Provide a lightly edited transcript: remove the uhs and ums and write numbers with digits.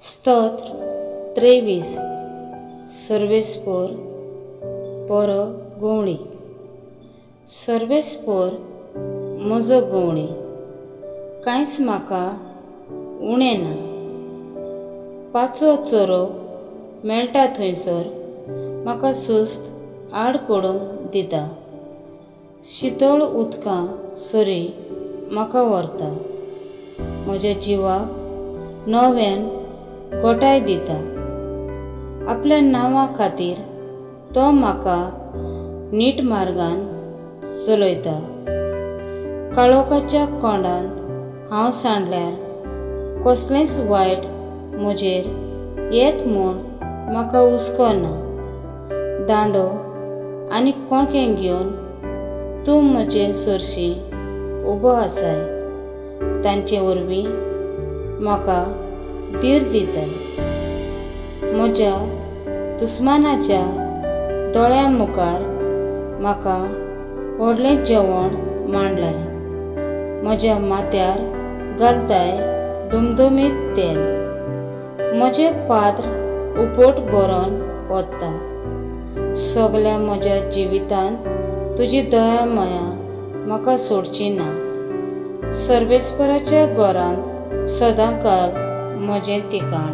स्तोत्र 23 सर्वेस्पोर परो गवळी। सर्वेस्पोर म्हजो गवळी, कांयच म्हाका उणें ना। पांचवो चोरो मेळटा थंयसर म्हाका सुस्त आड पडूंक दिता। शितळ उदकां सरी म्हाका व्हरता, म्हज्या जिवाक नव्यान घोटाय दिता। आपल्या नांवा खातीर तो म्हाका नीट मार्गान चलयता। काळोखाच्या कोंडांत हांव सांडल्यार कसलेंच वायट म्हजेर येत म्हूण म्हाका हुस्को ना। दांडो आनी कोंकें घेवन तूं म्हजे सुरशी उबो आसाय, तांचे वरवीं म्हाका धीर दिताय। म्हज्या दुस्मानाच्या दोळ्यां मुखार म्हाका व्हडलें जेवण मांडलाय। म्हज्या माथ्यार घालताय धुमधुमीत तेल। म्हजें पात्र उपोट भरोन वता। सगल्या म्हज्या जिवितांत तुजी दया माया म्हाका सोडची ना। सर्वेस्पराच्या घरांत सदांकाल म्हजें ठिकाण।